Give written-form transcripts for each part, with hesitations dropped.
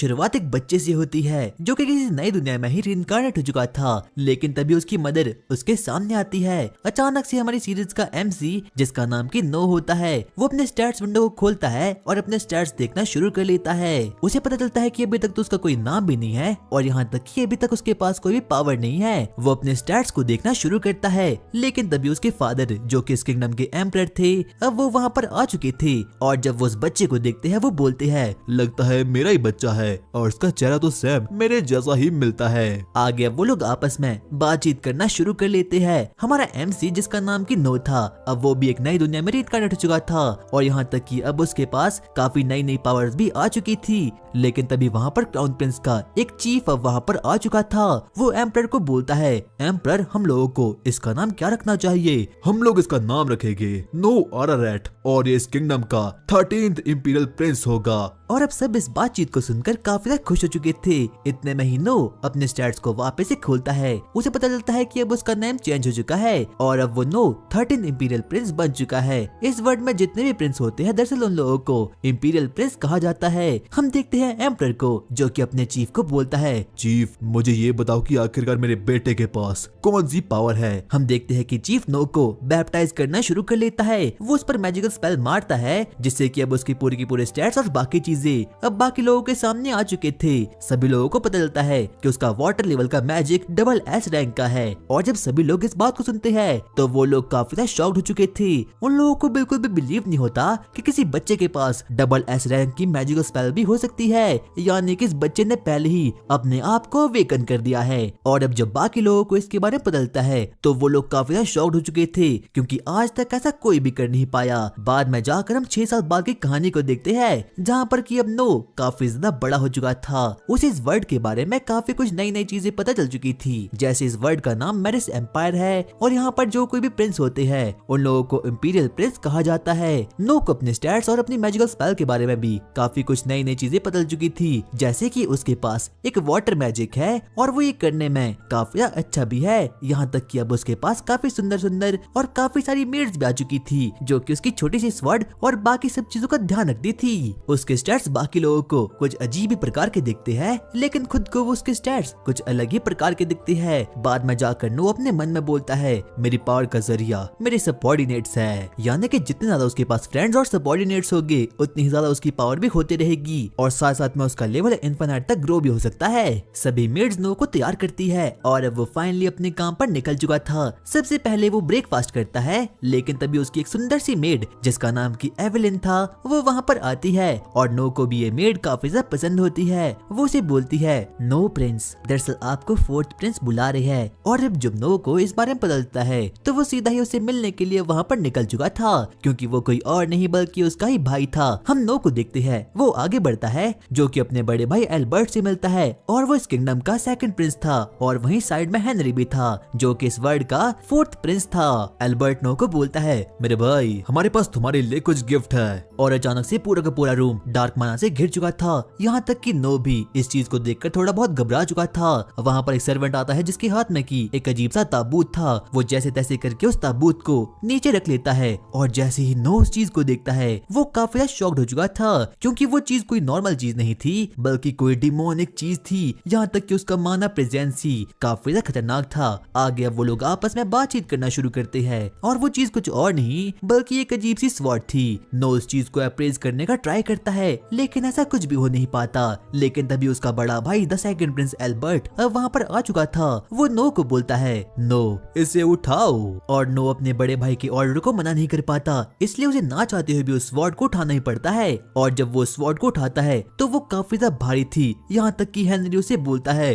शुरुआत एक बच्चे से होती है जो कि किसी नई दुनिया में ही रिइंकार्नेट हो चुका था, लेकिन तभी उसकी मदर उसके सामने आती है। अचानक से हमारी सीरीज का एमसी, जिसका नाम की नो होता है, वो अपने स्टैट्स विंडो को खोलता है और अपने स्टैट्स देखना शुरू कर लेता है। उसे पता चलता है कि अभी तक तो उसका कोई नाम भी नहीं है और यहाँ तक कि अभी तक उसके पास कोई भी पावर नहीं है। वो अपने स्टैट्स को देखना शुरू करता है, लेकिन तभी उसके फादर, जो कि इस किंगडम के एम्परर थे, अब वो वहाँ पर आ चुके थे। और जब वो उस बच्चे को देखते हैं, वो बोलते हैं, लगता है मेरा ही बच्चा है और इसका चेहरा तो सैम मेरे जैसा ही मिलता है। आगे अब वो लोग आपस में बातचीत करना शुरू कर लेते हैं। हमारा एमसी, जिसका नाम की नो था, अब वो भी एक नई दुनिया में रिइंकार्नेट हो चुका था और यहाँ तक कि अब उसके पास काफी नई नई पावर्स भी आ चुकी थी। लेकिन तभी वहाँ पर क्राउन प्रिंस का एक चीफ अब वहाँ पर आ चुका था। वो एम्परर को बोलता है, एम्परर, हम लोगों को इसका नाम क्या रखना चाहिए? हम लोग इसका नाम रखेंगे नो आरारैट और ये इस किंगडम का 13th इंपीरियल प्रिंस होगा। और अब सब इस बातचीत को सुनकर काफी ज्यादा खुश हो चुके थे। इतने में ही नो अपने स्टैट्स को वापस से खोलता है। उसे पता चलता है कि अब उसका नेम चेंज हो चुका है और अब वो नो 13 इंपीरियल प्रिंस बन चुका है। इस वर्ल्ड में जितने भी प्रिंस होते हैं, दरअसल उन लोगों को इंपीरियल प्रिंस कहा जाता है। हम देखते हैं एम्परर को, जो कि अपने चीफ को बोलता है, चीफ, मुझे ये बताओ कि आखिरकार मेरे बेटे के पास कौन सी पावर है? हम देखते हैं कि चीफ नो को बैप्टाइज करना शुरू कर लेता है। वो उस पर मैजिकल स्पेल मारता है, जिससे कि अब उसकी पूरी की पूरी स्टैट्स और बाकी चीजें अब बाकी लोगों के सामने आ चुके थे। सभी लोगों को पता चलता है कि उसका वाटर लेवल का मैजिक डबल एस रैंक का है। और जब सभी लोग इस बात को सुनते हैं, तो वो लोग काफी ज्यादा शॉक्ड हो चुके थे। उन लोगों को बिल्कुल भी बिलीव नहीं होता कि किसी बच्चे के पास डबल एस रैंक की मैजिकल स्पेल भी हो सकती है, यानी कि इस बच्चे ने पहले ही अपने आप को अवेकन कर दिया है। और अब जब बाकी लोगों को इसके बारे में पता चलता है, तो वो लोग काफी ज्यादा शॉक्ड हो चुके थे, क्योंकि आज तक ऐसा कोई भी कर नहीं पाया। बाद में जाकर हम 6 साल बाद की कहानी को देखते हैं, जहाँ पर कि अब नो काफी ज्यादा बड़ा हो चुका था। उसे इस वर्ल्ड के बारे में काफी कुछ नई नई चीजें पता चल चुकी थी, जैसे इस वर्ल्ड का नाम मेरिस एम्पायर है और यहाँ पर जो कोई भी प्रिंस होते हैं, उन लोगों को इंपीरियल प्रिंस कहा जाता है। नो को अपने स्टैट्स और अपनी मैजिकल स्पेल के बारे में भी काफी कुछ नई नई चीजें पता चल चुकी थी, जैसे कि उसके पास एक वाटर मैजिक है और वो ये करने में काफी अच्छा भी है। यहाँ तक कि अब उसके पास काफी सुंदर सुंदर और काफी सारी मेड्स भी आ चुकी थी, जो कि उसकी छोटी सी स्वॉर्ड और बाकी सब चीजों का ध्यान रखती थी। उसके स्टैट्स बाकी लोगों को कुछ अजीब ही प्रकार के दिखते हैं, लेकिन खुद को वो उसके स्टैट्स कुछ अलग ही प्रकार के दिखते हैं। बाद में जाकर नो अपने मन में बोलता है, मेरी पावर का जरिया मेरे सबऑर्डिनेट्स है, यानी कि जितने ज्यादा उसके पास फ्रेंड्स और सबऑर्डिनेट्स होंगे, उतनी ही ज्यादा उसकी पावर भी होती रहेगी और साथ साथ में उसका लेवल इनफिनिट तक ग्रो भी हो सकता है। सभी मेड्स नो को तैयार करती है और अब वो फाइनली अपने काम पर निकल चुका था। सबसे पहले वो ब्रेकफास्ट करता है, लेकिन तभी उसकी एक सुंदर सी मेड, जिसका नाम की एवेलिन था, वो वहाँ पर आती है और नो को भी ये मेड काफी ज्यादा पसंद होती है। वो उसे बोलती है, नो प्रिंस, दरअसल आपको 4th प्रिंस बुला रहे हैं। और अब जब नो को इस बारे में पता चलता है, तो वो सीधा ही उसे मिलने के लिए वहाँ पर निकल चुका था, क्योंकि वो कोई और नहीं बल्कि उसका ही भाई था। हम नो को देखते हैं, वो आगे बढ़ता है, जो कि अपने बड़े भाई एल्बर्ट से मिलता है और वो इस किंगडम का 2nd प्रिंस था। और वहीं साइड में हेनरी भी था, जो कि इस वर्ल्ड का 4th प्रिंस था। एल्बर्ट नो को बोलता है, मेरे भाई, हमारे पास तुम्हारे लिए कुछ गिफ्ट है। और अचानक से पूरा का पूरा रूम डार्क माना से घिर चुका था। यहाँ तक कि नो भी इस चीज को देखकर थोड़ा बहुत घबरा चुका था। वहाँ पर एक सर्वेंट आता है, जिसके हाथ में की एक अजीब सा ताबूत था। वो जैसे तैसे करके उस ताबूत को नीचे रख लेता है और जैसे ही नो उस चीज को देखता है, वो काफी शॉक्ड हो चुका था, क्योंकि वो चीज कोई नॉर्मल चीज नहीं थी, बल्कि कोई डिमोनिक चीज थी। यहाँ तक कि उसका माना प्रेजेंस ही काफी ज्यादा खतरनाक था। आगे अब वो लोग आपस में बातचीत करना शुरू करते हैं और वो चीज कुछ और नहीं बल्कि एक अजीब सी स्वॉर्ड थी। नो उस चीज को अप्रेज करने का ट्राई करता है, लेकिन ऐसा कुछ भी हो नहीं पाता। लेकिन तभी उसका बड़ा भाई द 2nd प्रिंस एल्बर्ट अब वहाँ पर आ चुका था। वो नो को बोलता है, नो इसे उठाओ। और नो अपने बड़े भाई के ऑर्डर को मना नहीं कर पाता, इसलिए उसे ना चाहते हुए भी उस स्वॉर्ड को उठाना ही पड़ता है। और जब वो स्वॉर्ड को उठाता है, तो वो काफी ज्यादा भारी थी। यहाँ तक कि हेनरी उसे बोलता है,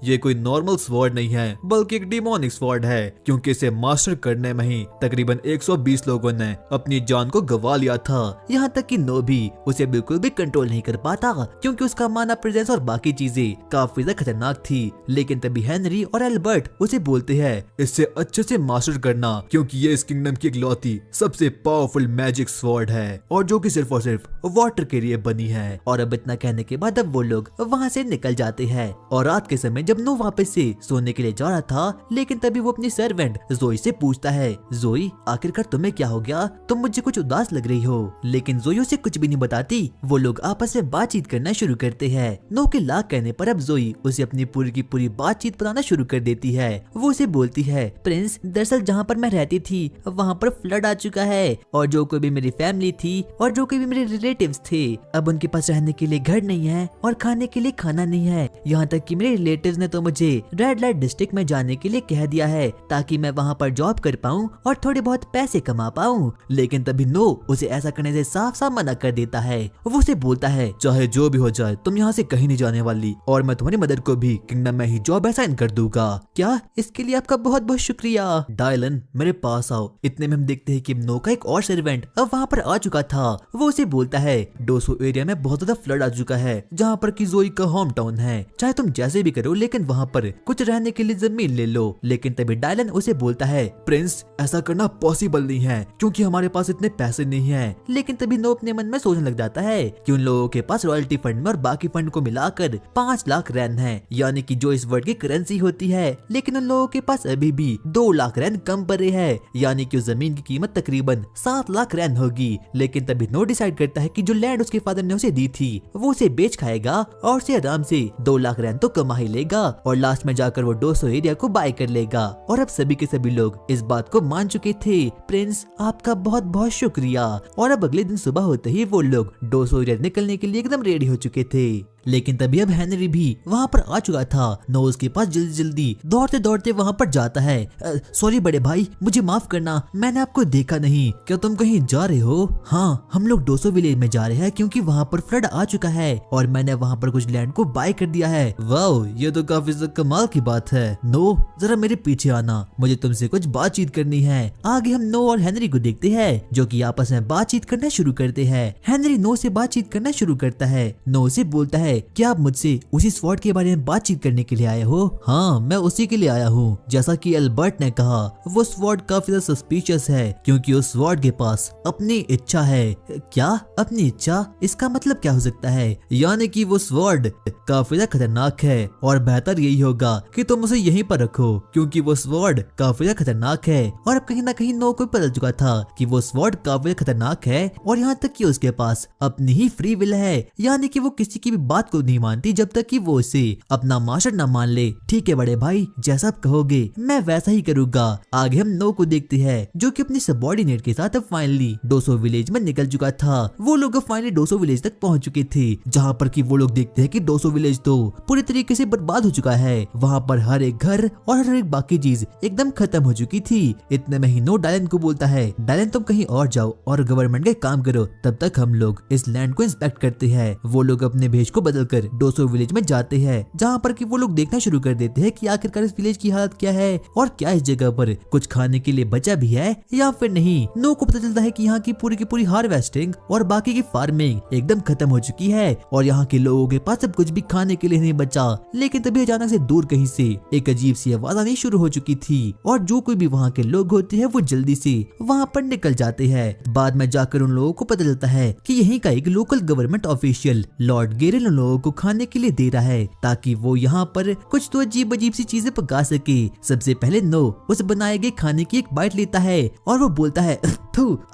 ये कोई नॉर्मल स्वॉर्ड नहीं है, बल्कि एक डिमोनिक स्वॉर्ड है, क्योंकि इसे मास्टर करने में ही तकरीबन 120 लोगों ने अपनी जान को गवा लिया था। यहाँ तक कि नो भी उसे बिल्कुल भी कंट्रोल नहीं कर पाता, क्योंकि उसका माना प्रेजेंस और बाकी चीजें काफी ज्यादा खतरनाक थी। लेकिन तभी हेनरी और एल्बर्ट उसे बोलते हैं, इससे अच्छे से मास्टर करना, क्योंकि ये इस किंगडम की इकलौती सबसे पावरफुल मैजिक स्वॉर्ड है और जो कि सिर्फ और सिर्फ वाटर के लिए बनी है। और अब इतना कहने के बाद अब वो लोग वहाँ से निकल जाते हैं। और रात के समय जब नो वापस से सोने के लिए जा रहा था, लेकिन तभी वो अपनी सर्वेंट जोई से पूछता है, जोई, आखिरकार तुम्हें क्या हो गया? तुम मुझे कुछ उदास लग रही हो। लेकिन जोई उसे कुछ भी नहीं बताती। वो लोग आपस में बातचीत करना शुरू शुरू करते हैं। नो के लाख कहने पर अब जोई उसे अपनी पूरी की पूरी बातचीत बताना शुरू कर देती है। वो उसे बोलती है, प्रिंस दरअसल जहाँ पर मैं रहती थी वहाँ पर फ्लड आ चुका है और जो कोई भी मेरी फैमिली थी और जो कोई भी मेरे रिलेटिव्स थे, अब उनके पास रहने के लिए घर नहीं है और खाने के लिए खाना नहीं है। यहाँ तक कि मेरे रिलेटिव्स ने तो मुझे रेड लाइट डिस्ट्रिक्ट में जाने के लिए कह दिया है ताकि मैं वहाँ पर जॉब कर पाऊँ और थोड़े बहुत पैसे कमा पाऊँ। लेकिन तभी नो उसे ऐसा करने से साफ साफ मना कर देता है। वो उसे बोलता है, चाहे जो भी हो जाए तुम यहाँ से कहीं नहीं जाने वाली और मैं तुम्हारी मदर को भी किंगडम में ही जॉब असाइन कर दूंगा। क्या? इसके लिए आपका बहुत बहुत शुक्रिया। डायलन मेरे पास आओ। इतने में हम देखते हैं कि नो का एक और सर्वेंट अब वहाँ पर आ चुका था। वो उसे बोलता है, डोसो एरिया में बहुत ज्यादा फ्लड आ चुका है जहाँ पर की जोई का होम टाउन है। चाहे तुम जैसे भी करो लेकिन वहाँ पर कुछ रहने के लिए जमीन ले लो। लेकिन तभी डायलन उसे बोलता है, प्रिंस ऐसा करना पॉसिबल नहीं है क्योंकि हमारे पास इतने पैसे नहीं है। लेकिन तभी नो अपने मन में सोचने लग जाता है कि उन लोगों के पास रॉयल्टी फंड में और बाकी फंड को मिलाकर 5 लाख रैन है, यानी कि जो इस वर्ल्ड की करेंसी होती है। लेकिन उन लोगों के पास अभी भी 2 लाख रैन कम पड़े हैं, यानी कि उस जमीन की कीमत तकरीबन 7 लाख रैन होगी। लेकिन तभी नो डिसाइड करता है कि जो लैंड उसके फादर ने उसे दी थी वो उसे बेच खाएगा और उसे आराम से 2 लाख रैन तो कमा ही लेगा और लास्ट में जाकर वो डोसो एरिया को बाय कर लेगा। और अब सभी के सभी लोग इस बात को मान चुके थे। प्रिंस आपका बहुत बहुत शुक्रिया। और अब अगले दिन सुबह होते ही वो लोग डोसो एरिया निकलने के लिए एकदम रेडी हो चुके थे। लेकिन तभी अब हेनरी भी वहाँ पर आ चुका था। नो उसके पास जल्दी जल्दी दौड़ते दौड़ते वहाँ पर जाता है। सॉरी बड़े भाई, मुझे माफ करना, मैंने आपको देखा नहीं। क्या तुम कहीं जा रहे हो? हाँ, हम लोग डोसो विलेज में जा रहे हैं क्योंकि वहाँ पर फ्लड आ चुका है और मैंने वहाँ पर कुछ लैंड को बाय कर दिया है। वाओ, ये तो काफी कमाल की बात है। नो जरा मेरे पीछे आना, मुझे तुमसे कुछ बातचीत करनी है। आगे हम नो और हेनरी को देखते हैं जो कि आपस में बातचीत करना शुरू करते हैं। हेनरी नो से बातचीत करना शुरू करता है। नो से बोलता है, क्या आप मुझसे उसी स्वॉर्ड के बारे में बातचीत करने के लिए आए हो? हाँ, मैं उसी के लिए आया हूँ। जैसा कि एल्बर्ट ने कहा, वो स्वॉर्ड काफी ज्यादा सस्पिशियस है क्योंकि उस स्वॉर्ड के पास अपनी इच्छा है। क्या अपनी इच्छा? इसका मतलब क्या हो सकता है? यानी कि वो स्वॉर्ड काफी ज्यादा खतरनाक है और बेहतर यही होगा कि तुम उसे यहीं पर रखो क्योंकि वो स्वॉर्ड काफी ज्यादा खतरनाक है। और अब कहीं ना कहीं नो को पता चुका था कि वो स्वॉर्ड काफी खतरनाक है और यहाँ तक कि उसके पास अपनी ही फ्री विल है, यानी कि वो किसी की भी बात को नहीं मानती जब तक कि वो उसे अपना मास्टर ना मान ले। ठीक है बड़े भाई, जैसा आप कहोगे मैं वैसा ही करूंगा। आगे हम नो को देखते हैं जो कि अपने सबऑर्डिनेट के साथ अब फाइनली डोसो विलेज में निकल चुका था। वो लोग अब फाइनली डोसो विलेज तक पहुंच चुके थे जहाँ पर कि वो लोग देखते हैं कि डोसो विलेज तो पूरी तरीके से बर्बाद हो चुका है। वहाँ पर हर एक घर और हर एक बाकी चीज एकदम खत्म हो चुकी थी। इतने में ही नो डायलन को बोलता है, डायलन तुम कहीं और जाओ और गवर्नमेंट का काम करो, तब तक हम लोग इस लैंड को इंस्पेक्ट करते हैं। वो लोग अपने भेष को बदलकर डोसो विलेज में जाते हैं जहाँ पर कि वो लोग देखना शुरू कर देते हैं कि आखिरकार इस विलेज की हालत क्या है और क्या इस जगह पर कुछ खाने के लिए बचा भी है या फिर नहीं। नो को पता चलता है कि यहाँ की पूरी हार्वेस्टिंग और बाकी की फार्मिंग एकदम खत्म हो चुकी है और यहाँ के लोगों के पास अब कुछ भी खाने के लिए नहीं बचा। लेकिन तभी अचानक से दूर कहीं से एक अजीब सी आवाज आनी शुरू हो चुकी थी और जो कोई भी वहाँ के लोग होते हैं वो जल्दी से वहाँ पर निकल जाते हैं। बाद में जाकर उन लोगों को पता चलता है कि यहीं का एक लोकल गवर्नमेंट ऑफिशियल लॉर्ड गेरिल उन लोगों को खाने के लिए दे रहा है ताकि वो यहाँ पर कुछ तो अजीब अजीब सी चीजें पका सके। सबसे पहले नो उस बनाए गए खाने की एक बाइट लेता है और वो बोलता है,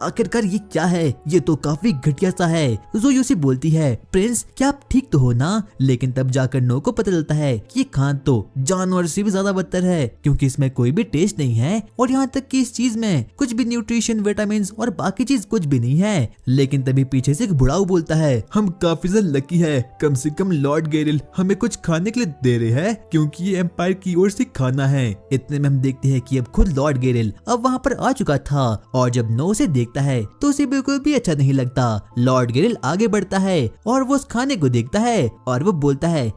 आखिरकार ये क्या है? ये तो काफी घटिया सा है। जोई उसे बोलती है, प्रिंस क्या आप ठीक तो हो ना? लेकिन तब जाकर नो को पता चलता है कि ये खान तो जानवर से भी ज्यादा बदतर है क्योंकि इसमें कोई भी टेस्ट नहीं है और यहाँ तक कि इस चीज में कुछ भी न्यूट्रिशन, विटामिन और बाकी चीज कुछ भी नहीं है। लेकिन तभी पीछे से एक बुढ़ाऊ बोलता है, हम काफी ज्यादा लकी है, कम से कम लॉर्ड गेरिल हमें कुछ खाने के लिए दे रहे हैं क्योंकि ये एम्पायर की ओर से खाना है। इतने में हम देखते हैं कि अब खुद लॉर्ड गेरिल अब वहाँ पर आ चुका था और जब नो उसे देखता है तो उसे बिल्कुल भी अच्छा नहीं लगता। लॉर्ड गेरिल आगे बढ़ता है और वो उस खाने को देखता है और वो बोलता है,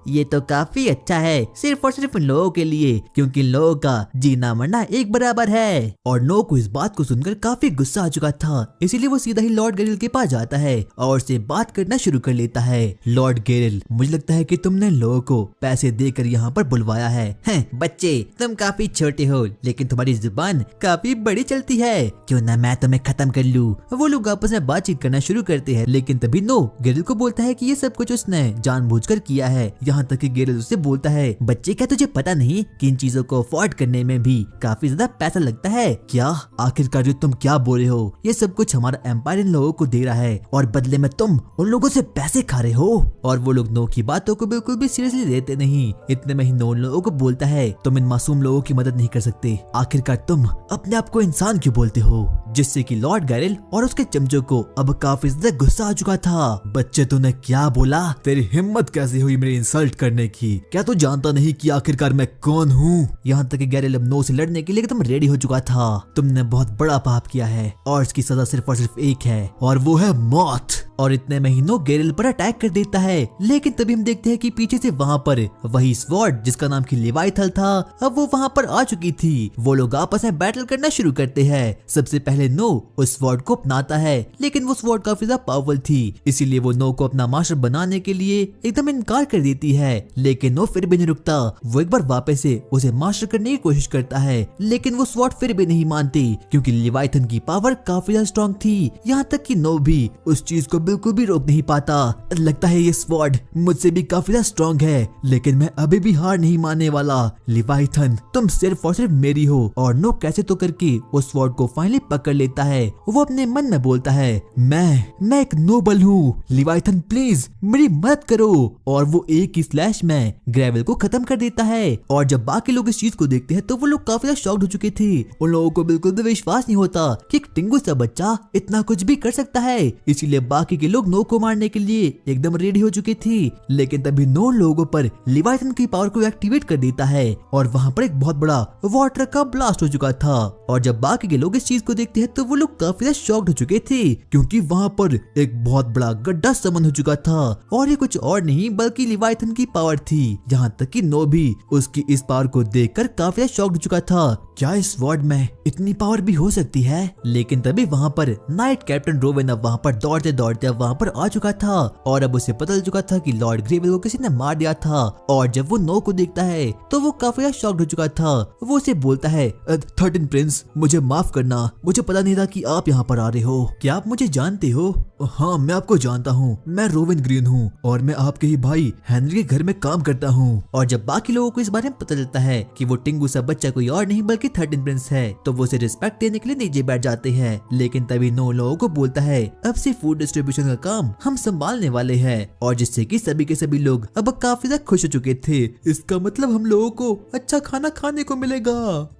ये तो काफी अच्छा है, सिर्फ और सिर्फ इन लोगों के लिए क्योंकि लोगों का जीना मरना एक बराबर है। और नो को इस बात को सुनकर काफी गुस्सा आ चुका था, इसीलिए वो सीधा ही लॉर्ड गेरिल के पास जाता है और उससे बात करना शुरू कर लेता है। लॉर्ड गेरिल, मुझे लगता है कि तुमने लोगों को पैसे देकर यहाँ पर बुलवाया है। बच्चे तुम काफी छोटे हो लेकिन तुम्हारी जुबान काफी बड़ी चलती है, क्यों ना मैं तुम्हें खत्म कर लूं। वो लोग आपस में बातचीत करना शुरू करते हैं लेकिन तभी नो गेरिल को बोलता है कि ये सब कुछ उसने जानबूझकर किया है। यहाँ तक कि गेरिल उससे बोलता है, बच्चे क्या तुझे पता नहीं कि इन चीजों को अफोर्ड करने में भी काफी ज्यादा पैसा लगता है? क्या आखिरकार जो तुम क्या बोल रहे हो? ये सब कुछ हमारा एम्पायर इन लोगों को दे रहा है और बदले में तुम उन लोगों से पैसे खा रहे हो। और वो लोग नो की बातों को बिल्कुल भी सीरियसली लेते नहीं। इतने में ही नो उन लोगों को बोलता है, तुम इन मासूम लोगों की मदद नहीं कर सकते, आखिरकार तुम अपने आप को इंसान क्यों बोलते हो। जिससे कि लॉर्ड गैरेल और उसके चमचों को अब काफी ज्यादा गुस्सा आ चुका था। बच्चे तूने क्या बोला? तेरी हिम्मत कैसे हुई मेरी इंसल्ट करने की? क्या तू जानता नहीं कि आखिरकार मैं कौन हूँ? यहाँ तक कि गैरेल अब नो से लड़ने के लिए एकदम रेडी हो चुका था। तुमने बहुत बड़ा पाप किया है और इसकी सजा सिर्फ और सिर्फ एक है, और वो है मौत। और इतने में ही नो गैरेल पर अटैक कर देता है। लेकिन तभी हम देखते हैं कि पीछे से वहाँ पर वही स्वॉर्ड जिसका नाम की लेवाइथल था, अब वो वहाँ पर आ चुकी थी। वो लोग आपस में बैटल करना शुरू करते हैं। सबसे पहले नो उस स्वॉर्ड को अपनाता है, लेकिन वो स्वॉर्ड काफी ज्यादा पावरफुल थी, इसीलिए वो नो को अपना मास्टर बनाने के लिए एकदम इनकार कर देती है। लेकिन नो फिर भी नहीं रुकता, वो एक बार वापस से उसे मास्टर करने की कोशिश करता है, लेकिन वो स्वॉर्ड फिर भी नहीं मानती क्योंकि लेवाइथन की पावर काफी ज्यादा स्ट्रॉन्ग थी। यहाँ तक कि नो भी उस चीज को बिल्कुल भी रोक नहीं पाता। लगता है ये स्वॉर्ड मुझसे भी काफी ज्यादा स्ट्रॉन्ग है, लेकिन मैं अभी भी हार नहीं मानने वाला। लेवाइथन तुम सिर्फ और सिर्फ मेरी हो। और नो कैसे तो करके उस स्वॉर्ड को फाइनली पकड़ लेता है। वो अपने मन में बोलता है, मैं एक नोबल हूँ, लेवाइथन प्लीज मेरी मदद करो। और वो एक ही स्लैश में ग्रेवेल को खत्म कर देता है। और जब बाकी लोग इस चीज को देखते हैं तो वो लोग काफी ज्यादा शॉक्ड हो चुके थे। उन लोगों को बिल्कुल भी विश्वास नहीं होता कि एक टिंगू सा बच्चा इतना कुछ भी कर सकता है। इसीलिए बाकी के लोग नो को मारने के लिए एकदम रेडी हो चुके थे। लेकिन तभी नो लोगों पर लेवाइथन की पावर को एक्टिवेट कर देता है और वहाँ पर एक बहुत बड़ा वाटर का ब्लास्ट हो चुका था। और जब बाकी के लोग इस चीज को देखते हैं तो वो लोग काफी ज्यादा शॉक्ड हो चुके थे क्योंकि वहाँ पर एक बहुत बड़ा गड्ढा समन हो चुका था। और ये कुछ और नहीं बल्कि लेवाइथन की पावर थी। यहाँ तक कि नो भी उसकी इस पावर को देखकर काफी ज्यादा शॉक्ड हो चुका था। क्या इस स्वॉर्ड में इतनी पावर भी हो सकती है? लेकिन तभी वहाँ पर नाइट कैप्टन रोवेन अब वहाँ पर दौड़ते दौड़ते अब वहाँ पर आ चुका था और अब उसे पता चल चुका था कि लॉर्ड ग्रेवेल को किसी ने मार दिया था। और जब वो नो को देखता है तो वो काफी ज्यादा शॉक्ड हो चुका था। वो उसे बोलता है, 13 प्रिंस मुझे माफ करना, मुझे पता नहीं था कि आप यहाँ पर आ रहे हो। क्या आप मुझे जानते हो? हाँ मैं आपको जानता हूँ, मैं रोवेन ग्रीन हूँ और मैं आपके ही भाई हेनरी के घर में काम करता हूँ। और जब बाकी लोगों को इस बारे में पता चलता है कि वो टिंगू सा बच्चा कोई और नहीं बल्कि 13 प्रिंस है तो वो उसे रिस्पेक्ट देने के लिए नीचे बैठ जाते हैं। लेकिन तभी नो लोगों को बोलता है, अब से फूड डिस्ट्रीब्यूशन का काम हम संभालने वाले हैं। और जिससे कि सभी के सभी लोग अब काफी ज्यादा खुश हो चुके थे। इसका मतलब हम लोगों को अच्छा खाना खाने को मिलेगा।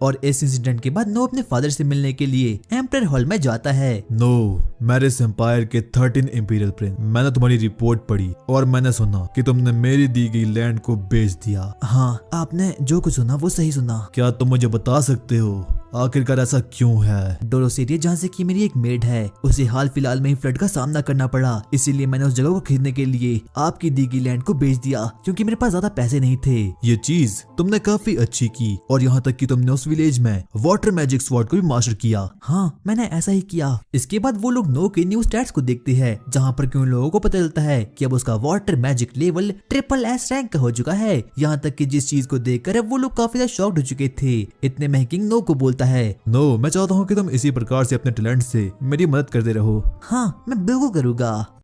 और इस इंसिडेंट के बाद नो अपने फादर से मिलने के लिए एम्परर हॉल में जाता है। नो मैरिस एम्पायर के 13 इंपीरियल प्रिंस, मैंने तुम्हारी रिपोर्ट पढ़ी और मैंने सुना कि तुमने मेरी दी गई लैंड को बेच दिया। हाँ, आपने जो कुछ सुना वो सही सुना। क्या तुम मुझे बता सकते हो आखिरकार ऐसा क्यों है? डोरोसेरिया जहाँ से कि मेरी एक मेड है, उसे हाल फिलहाल में ही फ्लड का सामना करना पड़ा, इसीलिए मैंने उस जगह को खरीदने के लिए आपकी दी गई लैंड को बेच दिया क्योंकि मेरे पास ज्यादा पैसे नहीं थे। ये चीज तुमने काफी अच्छी की और यहाँ तक कि तुमने उस विलेज में वाटर मैजिक स्वॉर्ड को भी मास्टर किया। हाँ, मैंने ऐसा ही किया। इसके बाद वो लोग नो के न्यू स्टैट्स को देखते हैं जहाँ पर क्यों लोगों को पता चलता है कि अब उसका water magic level SSS rank का हो चुका है। यहाँ तक कि जिस चीज को देखकर अब वो लोग काफी ज्यादा शॉक्ड हो चुके थे। इतने में किंग नो को बोलता है, नो मैं चाहता हूँ कि तुम इसी प्रकार से अपने टैलेंट से मेरी मदद करते रहो। हाँ, मैं बिल्कुल करूँगा।